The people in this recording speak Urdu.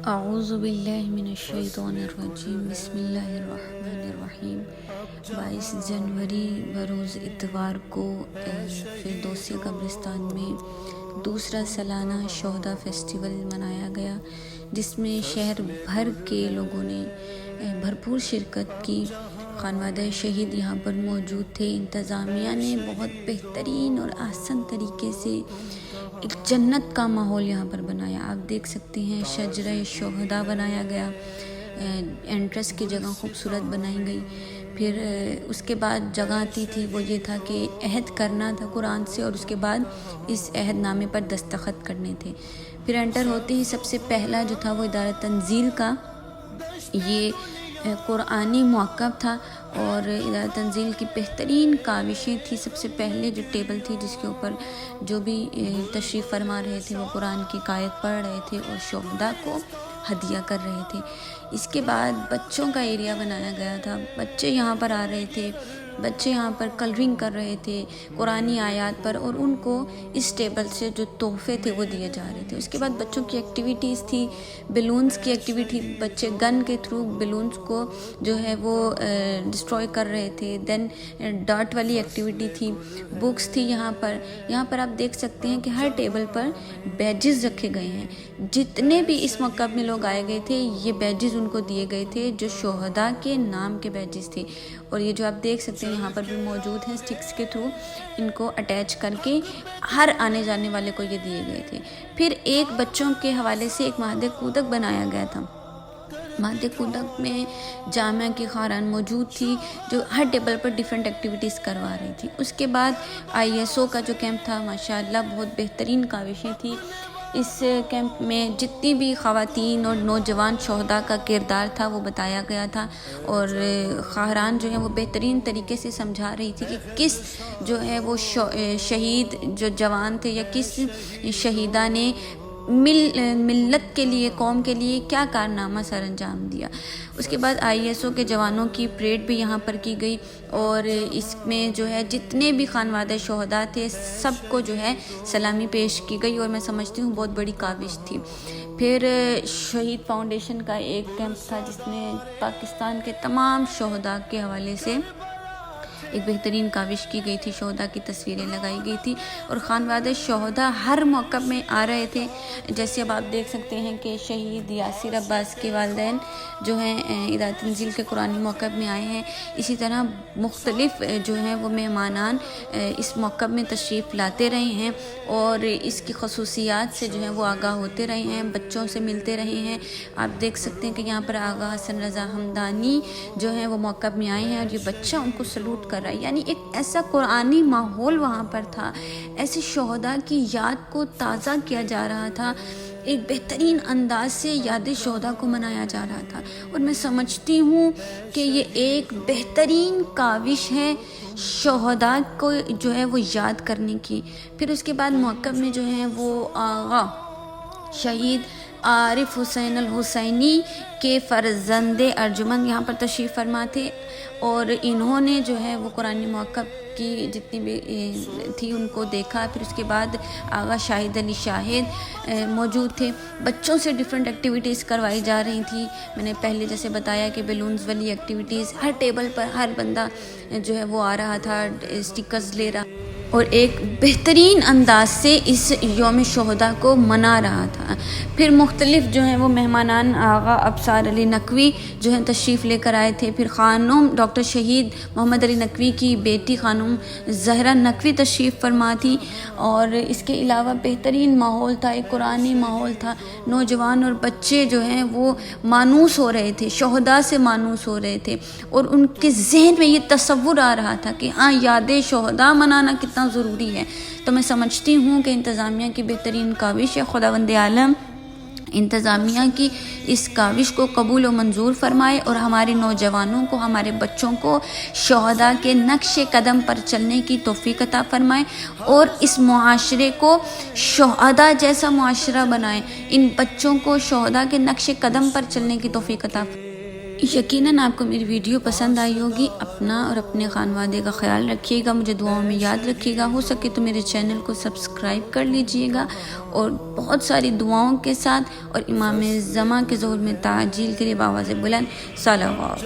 اعوذ باللہ من الشیطان الرجیم بسم اللہ الرحمن الرحیم 22 جنوری بروز اتوار کو فردوسی قبرستان میں دوسرا سالانہ شہداء فیسٹیول منایا گیا، جس میں شہر بھر کے لوگوں نے بھرپور شرکت کی۔ خانوادہ شہید یہاں پر موجود تھے۔ انتظامیہ نے بہت بہترین اور آسان طریقے سے ایک جنت کا ماحول یہاں پر بنایا۔ آپ دیکھ سکتے ہیں شجرہ شہداء بنایا گیا، انٹرس کی جگہ خوبصورت بنائی گئی۔ پھر اس کے بعد جگہ آتی تھی، وہ یہ تھا کہ عہد کرنا تھا قرآن سے، اور اس کے بعد اس عہد نامے پر دستخط کرنے تھے۔ پھر انٹر ہوتے ہی سب سے پہلا جو تھا وہ ادارہ تنزیل کا یہ قرآنی موقف تھا، اور ادارہ تنزیل کی بہترین کاوشیں تھی۔ سب سے پہلے جو ٹیبل تھی جس کے اوپر جو بھی تشریف فرما رہے تھے وہ قرآن کی آیت پڑھ رہے تھے اور شہداء کو ہدیہ کر رہے تھے۔ اس کے بعد بچوں کا ایریا بنایا گیا تھا، بچے یہاں پر آ رہے تھے، بچے یہاں پر کلرنگ کر رہے تھے قرآنی آیات پر، اور ان کو اس ٹیبل سے جو تحفے تھے وہ دیے جا رہے تھے۔ اس کے بعد بچوں کی ایکٹیویٹیز تھی، بیلونز کی ایکٹیویٹی، بچے گن کے تھرو بیلونز کو جو ہے وہ ڈسٹروائے کر رہے تھے۔ دین ڈارٹ والی ایکٹیویٹی تھی، بکس تھی یہاں پر آپ دیکھ سکتے ہیں کہ ہر ٹیبل پر بیجز رکھے گئے ہیں۔ جتنے بھی اس موقع میں لوگ آئے گئے تھے یہ بیجز ان کو دیے گئے تھے جو شہداء کے نام کے بیجز تھے، اور یہ جو آپ دیکھ سکتے ہیں یہاں پر بھی موجود ہیں، سٹکس کے تھرو ان کو اٹیچ کر کے ہر آنے جانے والے کو یہ دیے گئے تھے۔ پھر ایک بچوں کے حوالے سے ایک مہد کودک بنایا گیا تھا۔ مہد کودک میں جامعہ کی خاران موجود تھی جو ہر ٹیبل پر ڈیفرنٹ ایکٹیویٹیز کروا رہی تھی۔ اس کے بعد ISO کا جو کیمپ تھا ماشاءاللہ بہت بہترین کاوشیں تھی۔ اس کیمپ میں جتنی بھی خواتین اور نوجوان شہداء کا کردار تھا وہ بتایا گیا تھا، اور خواہران جو ہیں وہ بہترین طریقے سے سمجھا رہی تھی کہ کس جو ہے وہ شہید جو جوان تھے یا کس شہیدہ نے ملت کے لیے، قوم کے لیے کیا کارنامہ سر انجام دیا۔ اس کے بعد ISO کے جوانوں کی پریڈ بھی یہاں پر کی گئی، اور اس میں جو ہے جتنے بھی خانوادہ شہداء تھے سب کو جو ہے سلامی پیش کی گئی، اور میں سمجھتی ہوں بہت بڑی کاوش تھی۔ پھر شہید فاؤنڈیشن کا ایک کیمپ تھا جس میں پاکستان کے تمام شہداء کے حوالے سے ایک بہترین کاوش کی گئی تھی، شہداء کی تصویریں لگائی گئی تھی، اور خانوادہ شہداء ہر موقع میں آ رہے تھے۔ جیسے اب آپ دیکھ سکتے ہیں کہ شہید یاسر عباس کے والدین جو ہیں ادارہ تنزیل کے قرآنی موقع میں آئے ہیں، اسی طرح مختلف جو ہیں وہ مہمانان اس موقع میں تشریف لاتے رہے ہیں، اور اس کی خصوصیات سے جو ہیں وہ آگاہ ہوتے رہے ہیں، بچوں سے ملتے رہے ہیں۔ آپ دیکھ سکتے ہیں کہ یہاں پر آغا حسن رضا ہمدانی جو ہیں وہ موقع میں آئے ہیں، اور یہ بچہ ان کو سلوٹ کر رہا ہے۔ یعنی ایک ایسا قرآنی ماحول وہاں پر تھا، ایسے شہداء کی یاد کو تازہ کیا جا رہا تھا، ایک بہترین انداز سے یاد شہداء کو منایا جا رہا تھا، اور میں سمجھتی ہوں کہ یہ ایک بہترین کاوش ہے شہداء کو جو ہے وہ یاد کرنے کی۔ پھر اس کے بعد موقع میں جو ہے وہ آغا شہید عارف حسین الحسینی کے فرزند ارجمند یہاں پر تشریف فرما تھے، اور انہوں نے جو ہے وہ قرآنی موقف کی جتنی بھی تھی ان کو دیکھا۔ پھر اس کے بعد آغا شاہد علی شاہد موجود تھے۔ بچوں سے ڈیفرنٹ ایکٹیویٹیز کروائی جا رہی تھی، میں نے پہلے جیسے بتایا کہ بیلونز والی ایکٹیویٹیز، ہر ٹیبل پر ہر بندہ جو ہے وہ آ رہا تھا، اسٹیکرز لے رہا، اور ایک بہترین انداز سے اس یوم شہداء کو منا رہا تھا۔ پھر مختلف جو ہیں وہ مہمانان آغا ابصار علی نقوی جو ہیں تشریف لے کر آئے تھے۔ پھر خانم ڈاکٹر شہید محمد علی نقوی کی بیٹی خانم زہرا نقوی تشریف فرما تھی، اور اس کے علاوہ بہترین ماحول تھا، ایک قرآنی ماحول تھا۔ نوجوان اور بچے جو ہیں وہ مانوس ہو رہے تھے، شہداء سے مانوس ہو رہے تھے، اور ان کے ذہن میں یہ تصور آ رہا تھا کہ ہاں یاد شہداء منانا کتنا ضروری ہے۔ تو میں سمجھتی ہوں کہ انتظامیہ کی بہترین کاوش ہے، خداوند عالم انتظامیہ کی اس کاوش کو قبول و منظور فرمائے، اور ہمارے نوجوانوں کو، ہمارے بچوں کو شہداء کے نقش قدم پر چلنے کی توفیق عطا فرمائے، اور اس معاشرے کو شہداء جیسا معاشرہ بنائے، ان بچوں کو شہداء کے نقش قدم پر چلنے کی توفیق عطا فرمائے۔ یقیناً آپ کو میری ویڈیو پسند آئی ہوگی. اپنا اور اپنے خانوادے کا خیال رکھیے گا. مجھے دعاؤں میں یاد رکھیے گا. ہو سکے تو میرے چینل کو سبسکرائب کر لیجئے گا اور بہت ساری دعاؤں کے ساتھ اور امام زمان کے ظہور میں تعجیل کے لیے بآواز بلند صلوات.